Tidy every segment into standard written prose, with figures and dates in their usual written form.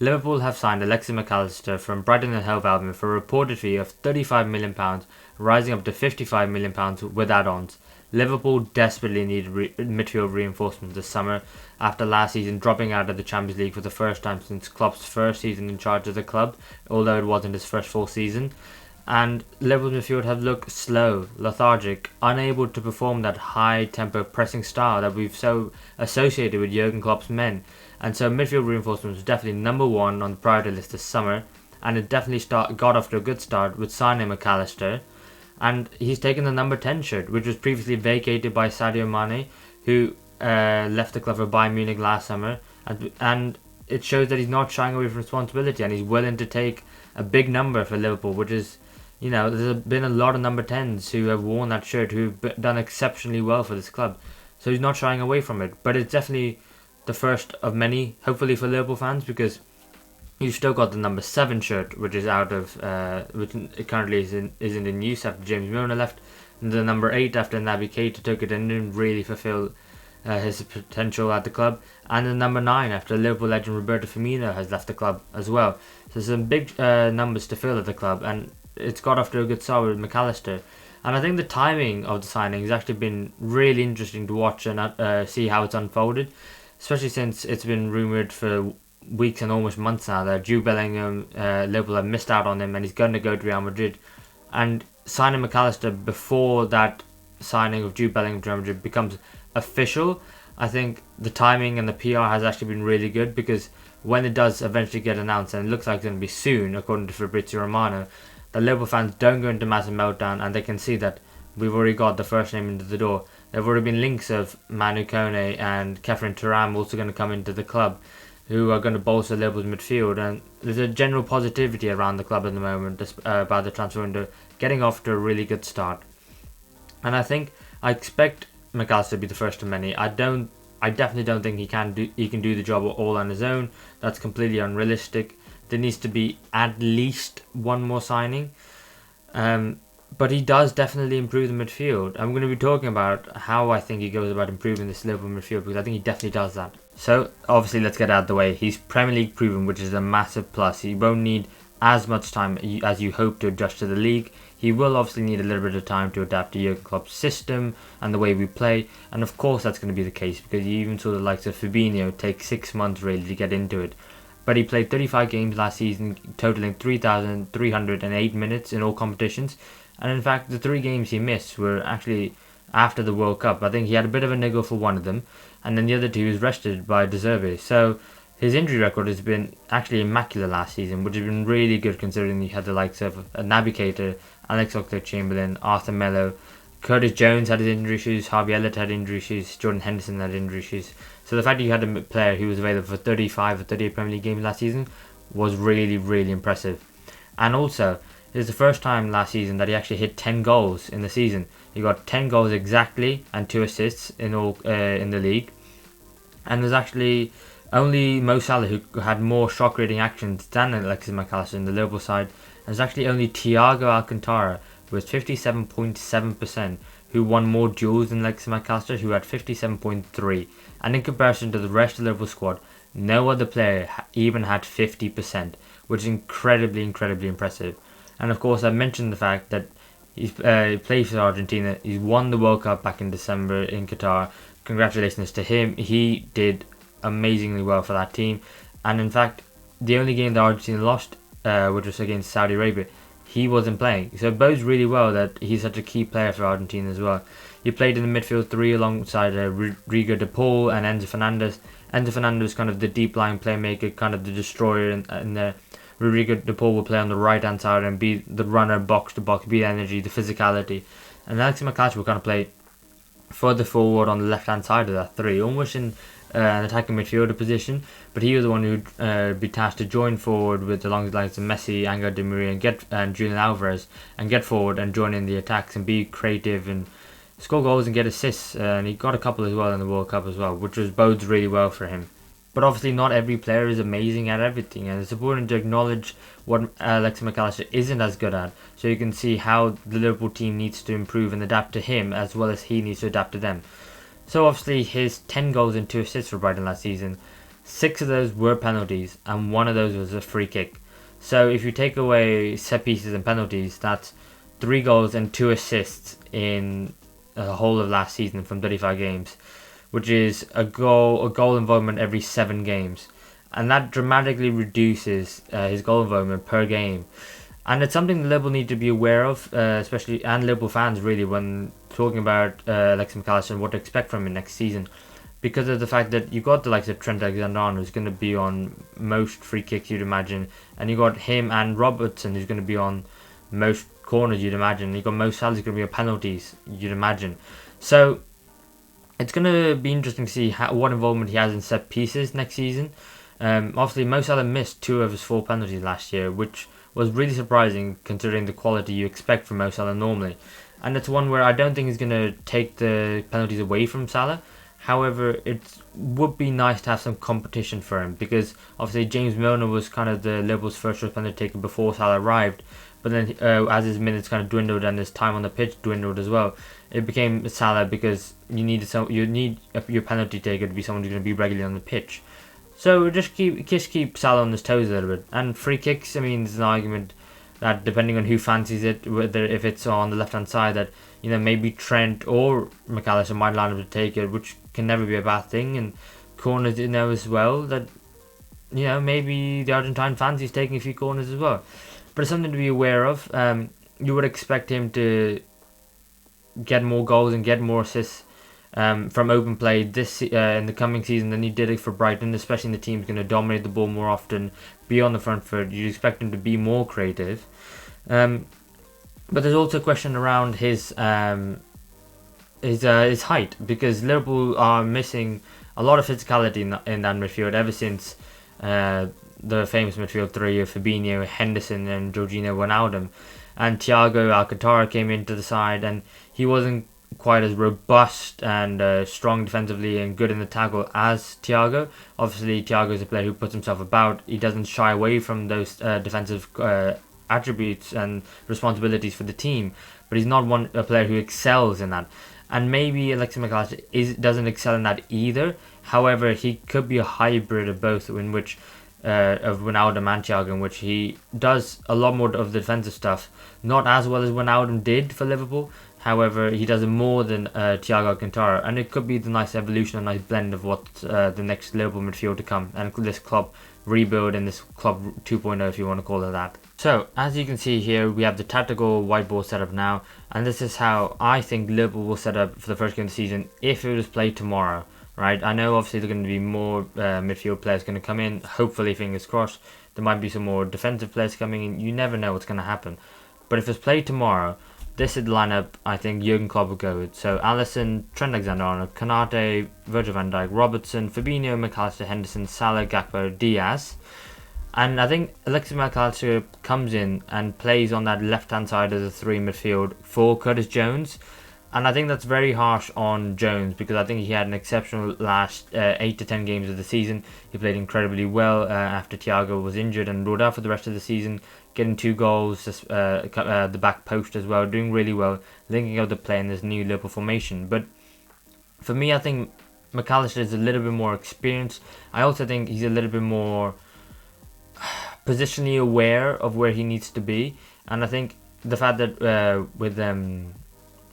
Liverpool have signed Alexis Mac Allister from Brighton and Hove Albion for a reported fee of £35 million, rising up to £55 million with add-ons. Liverpool desperately needed midfield reinforcements this summer after last season dropping out of the Champions League for the first time since Klopp's first season in charge of the club, although it wasn't his first full season. And Liverpool's midfield have looked slow, lethargic, unable to perform that high-tempo pressing style that we've so associated with Jurgen Klopp's men. And so midfield reinforcement was definitely number one on the priority list this summer, and it definitely got off to a good start with signing Mac Allister. And he's taken the number 10 shirt, which was previously vacated by Sadio Mane, who left the club for Bayern Munich last summer. And it shows that he's not shying away from responsibility, and he's willing to take a big number for Liverpool, which is, you know, there's been a lot of number 10s who have worn that shirt who've done exceptionally well for this club. So he's not shying away from it. But it's definitely the first of many, hopefully for Liverpool fans, because you've still got the number 7 shirt, which is out of, which currently isn't in use after James Milner left, and the number 8 after Naby Keita took it and didn't really fulfill his potential at the club, and the number 9 after Liverpool legend Roberto Firmino has left the club as well. So some big numbers to fill at the club, and it's got off to a good start with Mac Allister. And I think the timing of the signing has actually been really interesting to watch and see how it's unfolded, especially since it's been rumoured for weeks and almost months now that Jude Bellingham, Liverpool have missed out on him and he's going to go to Real Madrid. And signing Mac Allister before that signing of Jude Bellingham to Real Madrid becomes official, I think the timing and the PR has actually been really good, because when it does eventually get announced, and it looks like it's going to be soon according to Fabrizio Romano, the Liverpool fans don't go into massive meltdown, and they can see that we've already got the first name into the door. There have already been links of Manu Kone and Kefren Turam also going to come into the club, who are going to bolster Liverpool's midfield, and there's a general positivity around the club at the moment about the transfer window getting off to a really good start. And I expect Mac Allister to be the first of many. I definitely don't think he can do the job all on his own. That's completely unrealistic. There needs to be at least one more signing. But he does definitely improve the midfield. I'm going to be talking about how I think he goes about improving this Liverpool midfield, because I think he definitely does that. So, obviously, let's get out of the way. He's Premier League proven, which is a massive plus. He won't need as much time as you hope to adjust to the league. He will obviously need a little bit of time to adapt to Jurgen Klopp's system and the way we play. And of course, that's going to be the case, because you even saw the likes of Fabinho take 6 months really to get into it. But he played 35 games last season, totaling 3,308 minutes in all competitions. And in fact, the 3 games he missed were actually after the World Cup. I think he had a bit of a niggle for one of them, and then the other 2 was rested by De Zerbi. So his injury record has been actually immaculate last season, which has been really good considering he had the likes of Naby Keita, Alex Oxlade-Chamberlain, Arthur Melo, Curtis Jones had his injury issues, Harvey Elliott had injury issues, Jordan Henderson had injury issues. So the fact that you had a player who was available for 35 or 38 Premier League games last season was really, really impressive. And also, it was the first time last season that he actually hit 10 goals in the season. He got 10 goals exactly and 2 assists in all in the league. And there's actually only Mo Salah who had more shot-creating actions than Alexis Mac Allister in the Liverpool side. And there's actually only Thiago Alcantara with 57.7% who won more duels than Alexis Mac Allister, who had 57.3%. And in comparison to the rest of the Liverpool squad, no other player even had 50%, which is incredibly, incredibly impressive. And of course, I mentioned the fact that he's played for Argentina. He's won the World Cup back in December in Qatar. Congratulations to him. He did amazingly well for that team. And in fact, the only game that Argentina lost, which was against Saudi Arabia, he wasn't playing. So it bodes really well that he's such a key player for Argentina as well. He played in the midfield 3 alongside Rodrigo de Paul and Enzo Fernandez. Enzo Fernandez was kind of the deep line playmaker, kind of the destroyer in there. Rodrigo de Paul will play on the right hand side and be the runner box to box, be the energy, the physicality. And Alexis Mac Allister will kind of play further forward on the left hand side of that 3, almost in an attacking midfielder position. But he was the one who'd be tasked to join forward with along the lines of Messi, Angel Di Maria and Julian Alvarez, and get forward and join in the attacks and be creative and score goals and get assists. And he got a couple as well in the World Cup as well, which bodes really well for him. But obviously not every player is amazing at everything, and it's important to acknowledge what Alexis Mac Allister isn't as good at, so you can see how the Liverpool team needs to improve and adapt to him as well as he needs to adapt to them. So obviously his 10 goals and 2 assists for Brighton last season 6 of those were penalties, and one of those was a free kick. So if you take away set pieces and penalties, that's 3 goals and 2 assists in the whole of last season from 35 games, which is a goal involvement every 7 games, and that dramatically reduces his goal involvement per game. And it's something Liverpool need to be aware of, especially, and Liverpool fans really, when talking about Alexis Mac Allister and what to expect from him next season, because of the fact that you got the likes of Trent Alexander-Arnold, who's going to be on most free kicks you'd imagine, and you got him and Robertson, who's going to be on most corners you'd imagine. You got Mo Salah's going to be on penalties you'd imagine. So it's going to be interesting to see what involvement he has in set pieces next season. Obviously, Mo Salah missed 2 of his 4 penalties last year, which was really surprising considering the quality you expect from Mo Salah normally. And it's one where I don't think he's going to take the penalties away from Salah. However, it would be nice to have some competition for him, because obviously James Milner was kind of the Liverpool's first choice penalty taker before Salah arrived. But then as his minutes kind of dwindled and his time on the pitch dwindled as well, it became Salah, because you need your penalty taker to be someone who's going to be regularly on the pitch. So just keep Salah on his toes a little bit. And free kicks, I mean, there's an argument that depending on who fancies it, whether if it's on the left hand side, that maybe Trent or Mac Allister might line up to take it, which can never be a bad thing. And corners, as well, that maybe the Argentine fancies taking a few corners as well. But it's something to be aware of. You would expect him to get more goals and get more assists from open play in the coming season than he did it for Brighton, especially in the team's going to dominate the ball more often, be on the front foot. You'd expect him to be more creative. But there's also a question around his height, because Liverpool are missing a lot of physicality in that midfield ever since the famous midfield 3 of Fabinho, Henderson and Jorginho Wijnaldum. And Thiago Alcantara came into the side, and he wasn't quite as robust and strong defensively and good in the tackle as Thiago. Obviously, Thiago is a player who puts himself about. He doesn't shy away from those defensive attributes and responsibilities for the team, but he's not a player who excels in that. And maybe Alexis Mac Allister doesn't excel in that either. However, he could be a hybrid of both, in which of Wijnaldum and Thiago, in which he does a lot more of the defensive stuff, not as well as Wijnaldum did for Liverpool. However, he does it more than Thiago Alcantara, and it could be the nice evolution, a nice blend of what the next Liverpool midfield to come, and this club rebuild and this club 2.0, if you want to call it that. So, as you can see here, we have the tactical whiteboard set up now, and this is how I think Liverpool will set up for the first game of the season if it was played tomorrow. Right, I know obviously there are going to be more midfield players going to come in. Hopefully, fingers crossed, there might be some more defensive players coming in. You never know what's going to happen. But if it's played tomorrow, this is the lineup I think Jurgen Klopp will go with. So Alisson, Trent Alexander-Arnold, Konate, Virgil van Dijk, Robertson, Fabinho, Mac Allister, Henderson, Salah, Gakpo, Diaz. And I think Alexis Mac Allister comes in and plays on that left-hand side of the 3 midfield for Curtis Jones. And I think that's very harsh on Jones, because I think he had an exceptional last 8 to 10 games of the season. He played incredibly well after Thiago was injured and ruled out for the rest of the season, getting 2 goals, the back post as well, doing really well, linking up the play in this new Liverpool formation. But for me, I think Mac Allister is a little bit more experienced. I also think he's a little bit more positionally aware of where he needs to be. And I think the fact that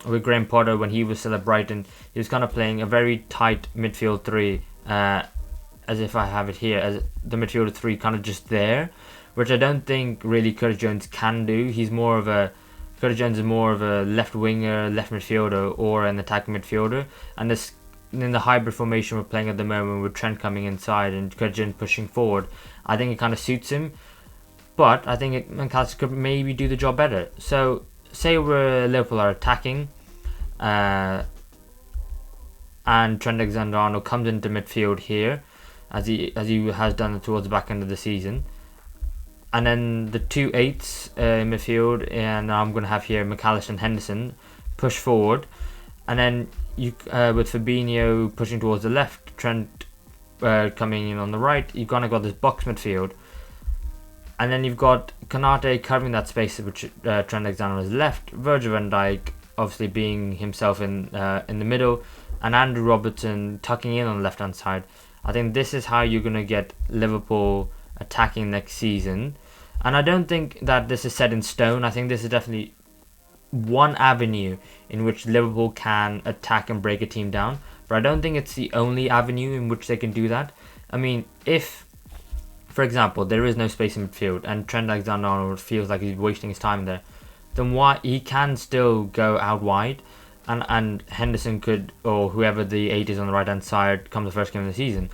with Graham Potter, when he was still at Brighton, he was kind of playing a very tight midfield 3, as if I have it here, as the midfield 3 kind of just there, which I don't think really Curtis Jones can do. Curtis Jones is more of a left winger, left midfielder, or an attacking midfielder, and this in the hybrid formation we're playing at the moment, with Trent coming inside and Curtis Jones pushing forward, I think it kind of suits him. But I think Mac Allister could maybe do the job better. So say Liverpool are attacking, and Trent Alexander-Arnold comes into midfield here, as he has done towards the back end of the season, and then the 2 8s in midfield, and I'm going to have here Mac Allister and Henderson push forward, and then you with Fabinho pushing towards the left, Trent coming in on the right, you've kind of got this box midfield. And then you've got Konate covering that space, which Trent Alexander has left. Virgil van Dijk obviously being himself in the middle, and Andrew Robertson tucking in on the left hand side. I think this is how you're going to get Liverpool attacking next season. And I don't think that this is set in stone. I think this is definitely one avenue in which Liverpool can attack and break a team down. But I don't think it's the only avenue in which they can do that. I mean, if, for example, there is no space in midfield and Trent Alexander-Arnold feels like he's wasting his time there, then why he can still go out wide, and Henderson could, or whoever the 8 is on the right hand side come the first game of the season,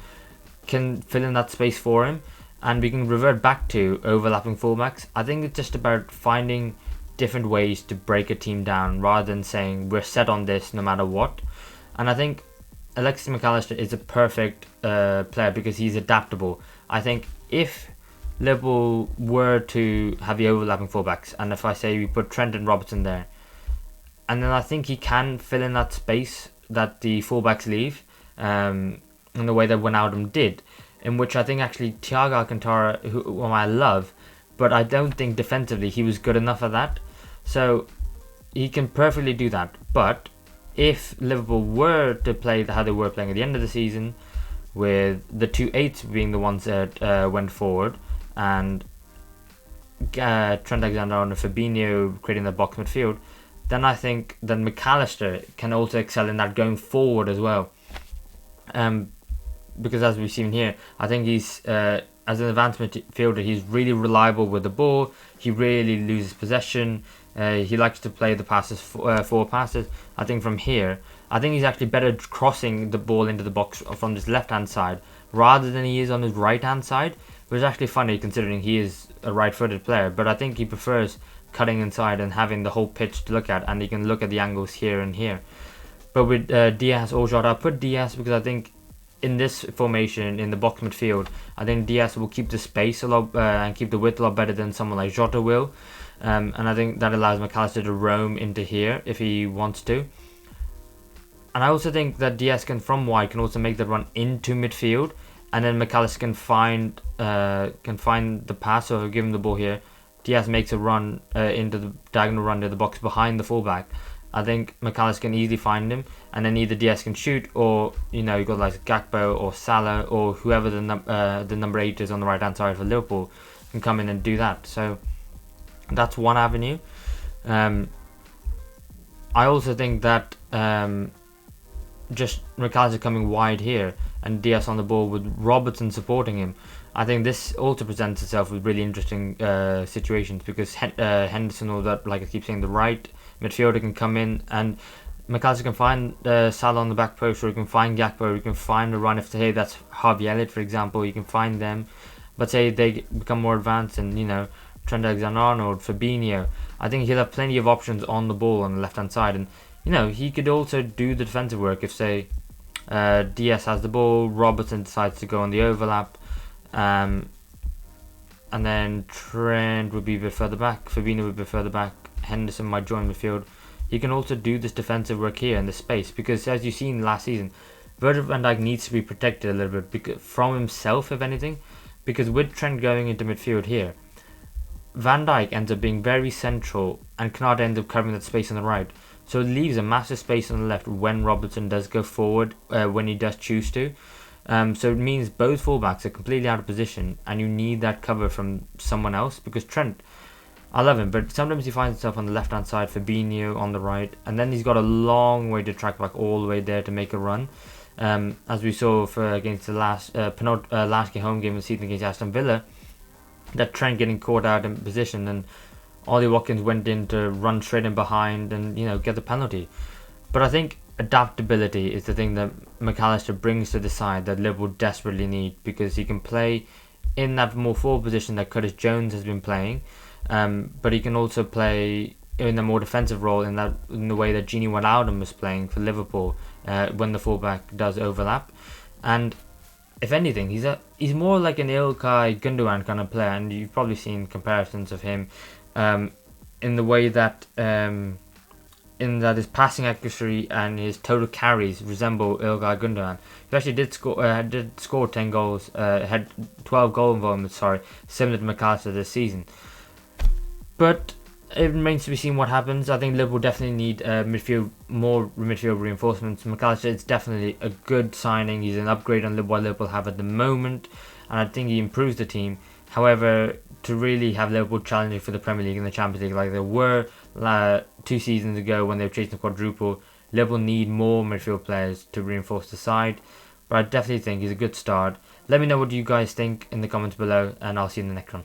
can fill in that space for him, and we can revert back to overlapping fullbacks. I think it's just about finding different ways to break a team down rather than saying we're set on this no matter what. And I think Alexis Mac Allister is a perfect player because he's adaptable. I think if Liverpool were to have the overlapping fullbacks, and if I say we put Trent and Robertson there, and then I think he can fill in that space that the fullbacks leave, in the way that Wijnaldum did, in which I think actually Thiago Alcantara, whom I love, but I don't think defensively he was good enough at that. So he can perfectly do that. But if Liverpool were to play how they were playing at the end of the season, with the 2 8s being the ones that went forward, and Trent Alexander-Arnold and Fabinho creating the box midfield, then I think that Mac Allister can also excel in that going forward as well. Because as we've seen here, I think he's, as an advanced midfielder, he's really reliable with the ball. He really loses possession. He likes to play the passes, forward passes. I think from here, I think he's actually better crossing the ball into the box from his left-hand side rather than he is on his right-hand side, which is actually funny considering he is a right-footed player. But I think he prefers cutting inside and having the whole pitch to look at, and he can look at the angles here and here. But with Diaz or Jota, I put Diaz because I think in this formation, in the box midfield, I think Diaz will keep the space a lot and keep the width a lot better than someone like Jota will. And I think that allows Mac Allister to roam into here if he wants to. And I also think that Diaz from wide can also make the run into midfield, and then Mac Allister can find the pass, or give him the ball here. Diaz makes a run into the diagonal run to the box behind the fullback. I think Mac Allister can easily find him, and then either Diaz can shoot, or you've got like Gakpo or Salah or whoever the number 8 is on the right hand side for Liverpool can come in and do that. So that's one avenue. I also think that just Mac Allister coming wide here and Diaz on the ball with Robertson supporting him, I think this also presents itself with really interesting situations, because Henderson, or that, like I keep saying, the right midfielder can come in, and Mac Allister can find Salah on the back post, or he can find Gakpo, or he can find a run. If say that's Harvey Elliott, for example, you can find them. But say they become more advanced, and Trent Alexander-Arnold, Fabinho, I think he'll have plenty of options on the ball on the left hand side, and he could also do the defensive work if say Diaz has the ball, Robertson decides to go on the overlap, and then Trent would be a bit further back, Fabinho would be further back, Henderson might join midfield. He can also do this defensive work here in the space, because as you've seen last season, Virgil van Dijk needs to be protected a little bit from himself, if anything, because with Trent going into midfield here, Van Dijk ends up being very central and cannot end up covering that space on the right. So it leaves a massive space on the left when Robertson does go forward, when he does choose to. So it means both fullbacks are completely out of position, and you need that cover from someone else, because Trent, I love him, but sometimes he finds himself on the left hand side, Fabinho on the right, and then he's got a long way to track back all the way there to make a run. As we saw against the last home game of the season against Aston Villa, that Trent getting caught out in position, and Ollie Watkins went in to run straight in behind and get the penalty. But I think adaptability is the thing that Mac Allister brings to the side that Liverpool desperately need, because he can play in that more forward position that Curtis Jones has been playing, but he can also play in a more defensive role in the way that Gini Wijnaldum was playing for Liverpool when the fullback does overlap. And if anything, he's more like an Ilkay Gundogan kind of player, and you've probably seen comparisons of him in the way that his passing accuracy and his total carries resemble Ilkay Gundogan. He actually did score 10 goals, had 12 goal involvements, similar to Mac Allister this season. But it remains to be seen what happens. I think Liverpool definitely need more midfield reinforcements. Mac Allister is definitely a good signing. He's an upgrade on what Liverpool have at the moment, and I think he improves the team. However, to really have Liverpool challenging for the Premier League and the Champions League like they were 2 seasons ago when they were chasing the quadruple, Liverpool need more midfield players to reinforce the side. But I definitely think he's a good start. Let me know what you guys think in the comments below, and I'll see you in the next one.